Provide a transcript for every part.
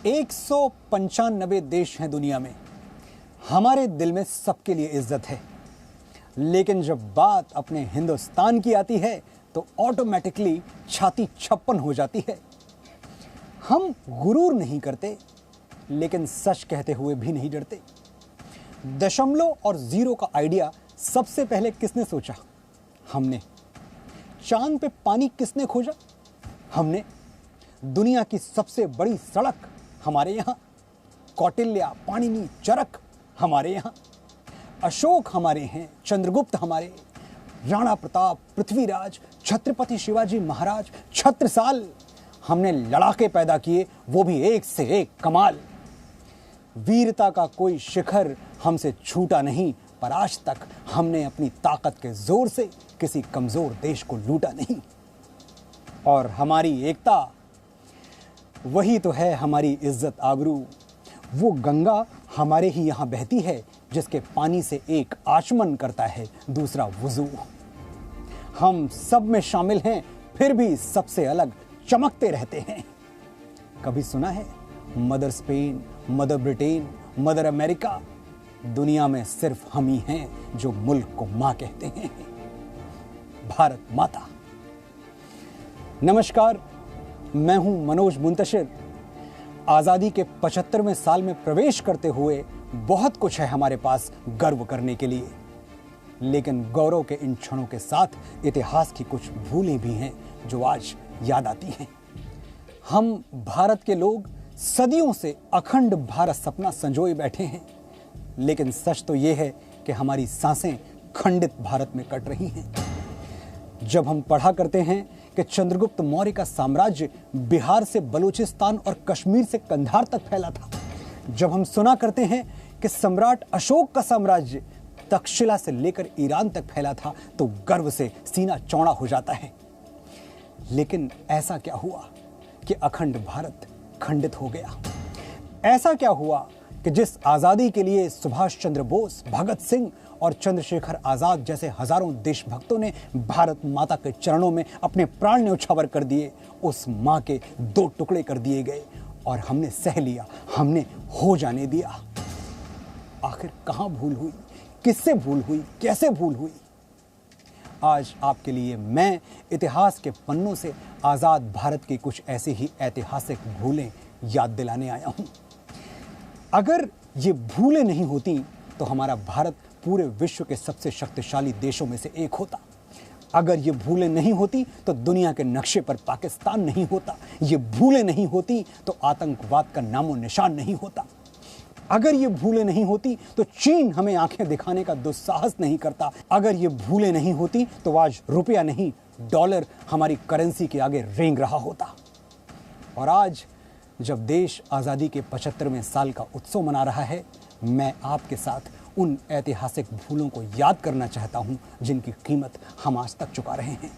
195 देश हैं दुनिया में। हमारे दिल में सबके लिए इज्जत है, लेकिन जब बात अपने हिंदुस्तान की आती है तो ऑटोमेटिकली छाती छप्पन हो जाती है। हम गुरूर नहीं करते, लेकिन सच कहते हुए भी नहीं डरते। दशमलव और जीरो का आइडिया सबसे पहले किसने सोचा? हमने। चांद पे पानी किसने खोजा? हमने। दुनिया की सबसे बड़ी सड़क हमारे यहाँ। कौटिल्य, पाणिनि, चरक हमारे यहाँ। अशोक हमारे हैं, चंद्रगुप्त हमारे, राणा प्रताप, पृथ्वीराज, छत्रपति शिवाजी महाराज, छत्रसाल। हमने लड़ाके पैदा किए, वो भी एक से एक कमाल। वीरता का कोई शिखर हमसे छूटा नहीं, पर आज तक हमने अपनी ताकत के जोर से किसी कमजोर देश को लूटा नहीं। और हमारी एकता, वही तो है हमारी इज्जत आबरू। वो गंगा हमारे ही यहाँ बहती है, जिसके पानी से एक आचमन करता है, दूसरा वुजू। हम सब में शामिल हैं, फिर भी सबसे अलग चमकते रहते हैं। कभी सुना है mother Spain, mother Britain, mother America? दुनिया में सिर्फ हम ही हैं जो मुल्क को मां कहते हैं, भारत माता। नमस्कार, मैं हूं मनोज मुंतशिर। आजादी के 75वें साल में प्रवेश करते हुए बहुत कुछ है हमारे पास गर्व करने के लिए, लेकिन गौरव के इन क्षणों के साथ इतिहास की कुछ भूलें भी हैं जो आज याद आती हैं। हम भारत के लोग सदियों से अखंड भारत सपना संजोए बैठे हैं, लेकिन सच तो यह है कि हमारी सांसें खंडित भारत में कट रही हैं। जब हम पढ़ा करते हैं कि चंद्रगुप्त मौर्य का साम्राज्य बिहार से बलूचिस्तान और कश्मीर से कंधार तक फैला था, जब हम सुना करते हैं कि सम्राट अशोक का साम्राज्य तक्षशिला से लेकर ईरान तक फैला था, तो गर्व से सीना चौड़ा हो जाता है। लेकिन ऐसा क्या हुआ कि अखंड भारत खंडित हो गया? ऐसा क्या हुआ कि जिस आजादी के लिए सुभाष चंद्र बोस, भगत सिंह और चंद्रशेखर आजाद जैसे हजारों देशभक्तों ने भारत माता के चरणों में अपने प्राण न्यौछावर कर दिए, उस मां के दो टुकड़े कर दिए गए और हमने सह लिया, हमने हो जाने दिया। आखिर कहां भूल हुई? किससे भूल हुई? कैसे भूल हुई? आज आपके लिए मैं इतिहास के पन्नों से आजाद भारत की कुछ ऐसी ही ऐतिहासिक भूलें याद दिलाने आया हूं। अगर ये भूलें नहीं होती तो हमारा भारत पूरे विश्व के सबसे शक्तिशाली देशों में से एक होता। अगर ये भूलें नहीं होती तो दुनिया के नक्शे पर पाकिस्तान नहीं होता। ये भूलें नहीं होती तो आतंकवाद का नामो निशान नहीं होता। अगर ये भूलें नहीं होती तो चीन हमें आंखें दिखाने का दुस्साहस नहीं करता। अगर ये भूलें नहीं होती तो आज रुपया नहीं, डॉलर हमारी करेंसी के आगे रेंग रहा होता। और आज जब देश आज़ादी के 75वें साल का उत्सव मना रहा है, मैं आपके साथ उन ऐतिहासिक भूलों को याद करना चाहता हूं जिनकी कीमत हम आज तक चुका रहे हैं।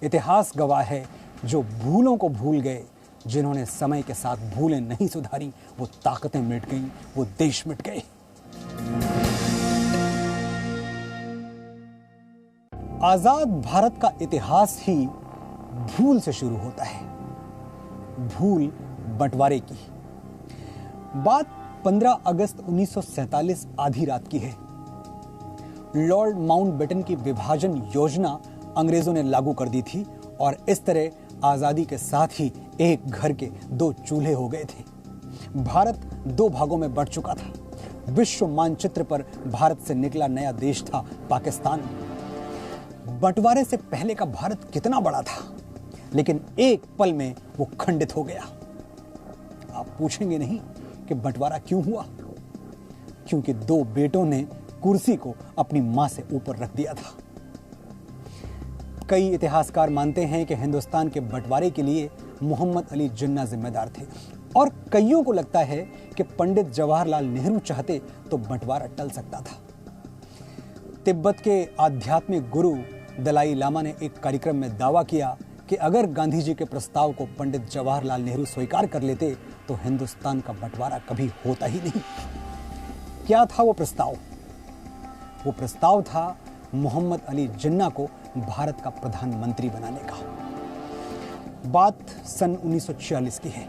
इतिहास गवाह है, जो भूलों को भूल गए, जिन्होंने समय के साथ भूलें नहीं सुधारी, वो ताकतें मिट गईं, वो देश मिट गए। आजाद भारत का इतिहास ही भूल से शुरू होता है। भूल बंटवारे की। बात 15 अगस्त 1947 आधी रात की है। लॉर्ड माउंटबेटन की विभाजन योजना अंग्रेजों ने लागू कर दी थी और इस तरह आजादी के साथ ही एक घर के दो चूल्हे हो गए थे। भारत दो भागों में बंट चुका था। विश्व मानचित्र पर भारत से निकला नया देश था पाकिस्तान। बंटवारे से पहले का भारत कितना बड़ा था, लेकिन एक पल में वो खंडित हो गया। आप पूछेंगे नहीं कि बंटवारा क्यों हुआ? क्योंकि दो बेटों ने कुर्सी को अपनी मां से ऊपर रख दिया था। कई इतिहासकार मानते हैं कि हिंदुस्तान के बंटवारे के लिए मोहम्मद अली जिन्ना जिम्मेदार थे, और कईयों को लगता है कि पंडित जवाहरलाल नेहरू चाहते तो बंटवारा टल सकता था। तिब्बत के आध्यात्मिक गुरु दलाई लामा ने एक कार्यक्रम में दावा किया कि अगर गांधी जी के प्रस्ताव को पंडित जवाहरलाल नेहरू स्वीकार कर लेते तो हिंदुस्तान का बंटवारा कभी होता ही नहीं। क्या था वो प्रस्ताव? वो प्रस्ताव था मोहम्मद अली जिन्ना को भारत का प्रधानमंत्री बनाने का। बात सन 1946 की है।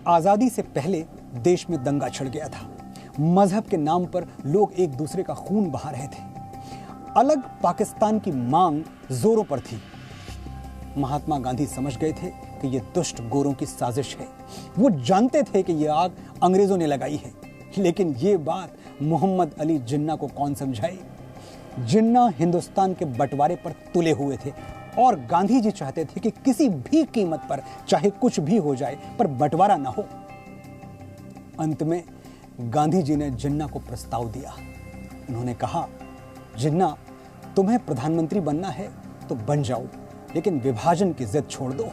आजादी से पहले देश में दंगा छिड़ गया था। मजहब के नाम पर लोग एक दूसरे का खून बहा रहे थे। अलग पाकिस्तान की मांग जोरों पर थी। महात्मा गांधी समझ गए थे कि यह दुष्ट गोरों की साजिश है। वो जानते थे कि यह आग अंग्रेजों ने लगाई है, लेकिन यह बात मोहम्मद अली जिन्ना को कौन समझाए। जिन्ना हिंदुस्तान के बंटवारे पर तुले हुए थे और गांधी जी चाहते थे कि किसी भी कीमत पर चाहे कुछ भी हो जाए, पर बंटवारा ना हो। अंत में गांधी जी ने जिन्ना को प्रस्ताव दिया। उन्होंने कहा, जिन्ना, तुम्हें प्रधानमंत्री बनना है तो बन जाओ, लेकिन विभाजन की जिद छोड़ दो।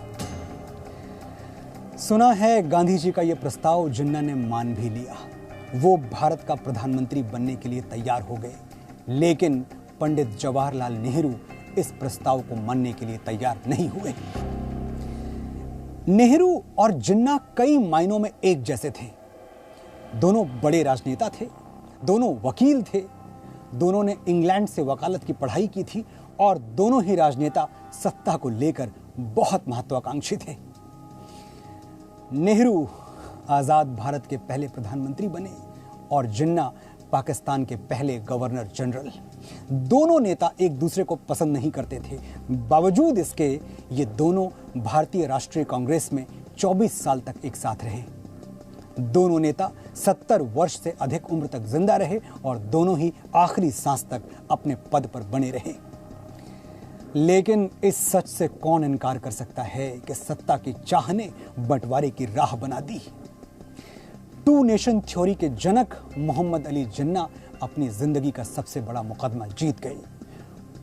सुना है गांधी जी का यह प्रस्ताव जिन्ना ने मान भी लिया। वो भारत का प्रधानमंत्री बनने के लिए तैयार हो गए, लेकिन पंडित जवाहरलाल नेहरू इस प्रस्ताव को मानने के लिए तैयार नहीं हुए। नेहरू और जिन्ना कई मायनों में एक जैसे थे। दोनों बड़े राजनेता थे, दोनों वकील थे, दोनों ने इंग्लैंड से वकालत की पढ़ाई की थी और दोनों ही राजनेता सत्ता को लेकर बहुत महत्वाकांक्षी थे। नेहरू आजाद भारत के पहले प्रधानमंत्री बने और जिन्ना पाकिस्तान के पहले गवर्नर जनरल। दोनों नेता एक दूसरे को पसंद नहीं करते थे। बावजूद इसके ये दोनों भारतीय राष्ट्रीय कांग्रेस में 24 साल तक एक साथ रहे। दोनों नेता 70 वर्ष से अधिक उम्र तक जिंदा रहे और दोनों ही आखिरी सांस तक अपने पद पर बने रहे। लेकिन इस सच से कौन इनकार कर सकता है कि सत्ता की चाह ने बंटवारे की राह बना दी। टू नेशन थ्योरी के जनक मोहम्मद अली जिन्ना अपनी जिंदगी का सबसे बड़ा मुकदमा जीत गए।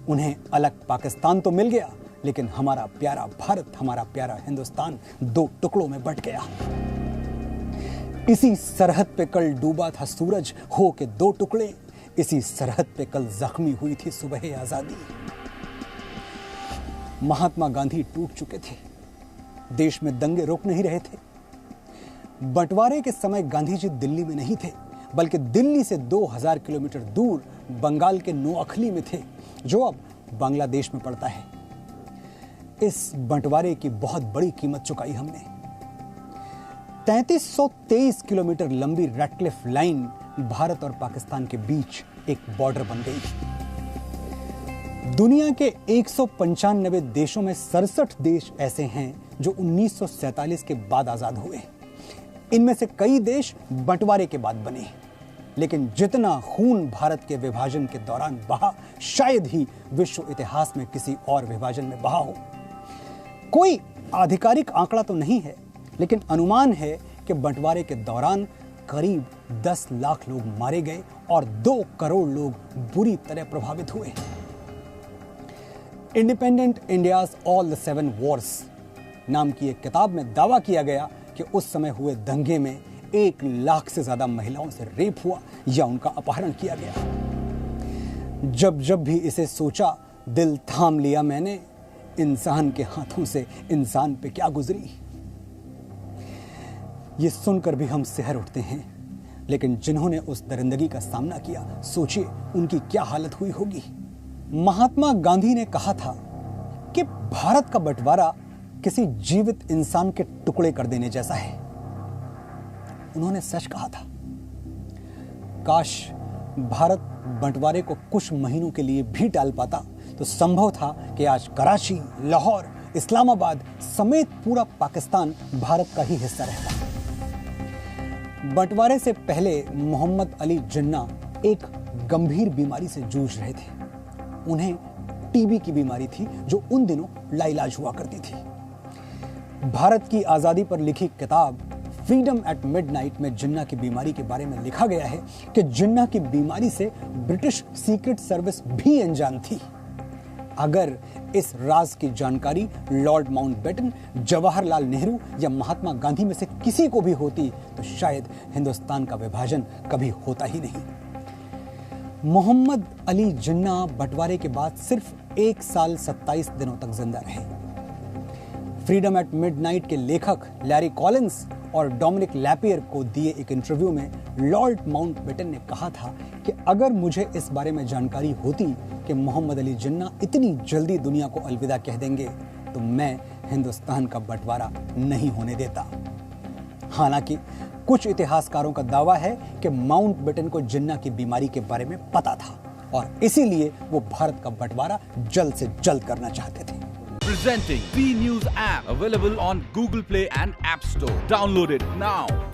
उन्हें अलग पाकिस्तान तो मिल गया, लेकिन हमारा प्यारा भारत, हमारा प्यारा हिंदुस्तान दो टुकड़ों में बंट गया। इसी सरहद पे कल डूबा था सूरज हो के दो टुकड़े, इसी सरहद पे कल जख्मी हुई थी सुबह आजादी। महात्मा गांधी टूट चुके थे। देश में दंगे रुक नहीं रहे थे। बंटवारे के समय गांधी जी दिल्ली में नहीं थे, बल्कि दिल्ली से 2000 किलोमीटर दूर बंगाल के नोअखली में थे, जो अब बांग्लादेश में पड़ता है। इस बंटवारे की बहुत बड़ी कीमत चुकाई हमने। 3323 किलोमीटर लंबी रेडक्लिफ लाइन भारत और पाकिस्तान के बीच एक बॉर्डर बन गई। दुनिया के 195 देशों में 67 देश ऐसे हैं जो 1947 के बाद आजाद हुए। इनमें से कई देश बंटवारे के बाद बने, लेकिन जितना खून भारत के विभाजन के दौरान बहा, शायद ही विश्व इतिहास में किसी और विभाजन में बहा हो। कोई आधिकारिक आंकड़ा तो नहीं है, लेकिन अनुमान है कि बंटवारे के दौरान करीब 10 लाख लोग मारे गए और 2 करोड़ लोग बुरी तरह प्रभावित हुए। Independent India's all the 7 Wars नाम की एक किताब में दावा किया गया कि उस समय हुए दंगे में 1 लाख से ज्यादा महिलाओं से रेप हुआ या उनका अपहरण किया गया। जब जब भी इसे सोचा, दिल थाम लिया मैंने, इंसान के हाथों से इंसान पे क्या गुजरी। ये सुनकर भी हम सिहर उठते हैं, लेकिन जिन्होंने उस दरिंदगी का सामना किया, सोचिए उनकी क्या हालत हुई होगी। महात्मा गांधी ने कहा था कि भारत का बंटवारा किसी जीवित इंसान के टुकड़े कर देने जैसा है। उन्होंने सच कहा था। काश भारत बंटवारे को कुछ महीनों के लिए भी टाल पाता तो संभव था कि आज कराची, लाहौर, इस्लामाबाद समेत पूरा पाकिस्तान भारत का ही हिस्सा रहता। बंटवारे से पहले मोहम्मद अली जिन्ना एक गंभीर बीमारी से जूझ रहे थे। उन्हें टीबी की बीमारी थी, जो उन दिनों लाइलाज हुआ करती थी। भारत की आजादी पर लिखी किताब फ्रीडम एट मिडनाइट में जिन्ना की बीमारी के बारे में लिखा गया है कि जिन्ना की बीमारी से ब्रिटिश सीक्रेट सर्विस भी अनजान थी। अगर इस राज की जानकारी लॉर्ड माउंटबेटन, जवाहरलाल नेहरू या महात्मा गांधी में से किसी को भी होती तो शायद हिंदुस्तान का विभाजन कभी होता ही नहीं। मोहम्मद अली जिन्ना बंटवारे के बाद सिर्फ 1 साल 27 दिनों तक जिंदा रहे। फ्रीडम एट मिडनाइट के लेखक लैरी कॉलिंस और डोमिनिक लैपियर को दिए एक इंटरव्यू में लॉर्ड माउंटबेटन ने कहा था कि अगर मुझे इस बारे में जानकारी होती कि मोहम्मद अली जिन्ना इतनी जल्दी दुनिया को अलविदा कह देंगे तो मैं हिंदुस्तान का बंटवारा नहीं होने देता। हालांकि कुछ इतिहासकारों का दावा है कि माउंटबेटन को जिन्ना की बीमारी के बारे में पता था और इसीलिए वो भारत का बंटवारा जल्द से जल्द करना चाहते थे। Presenting B News app, available on Google Play and App Store. Download it now.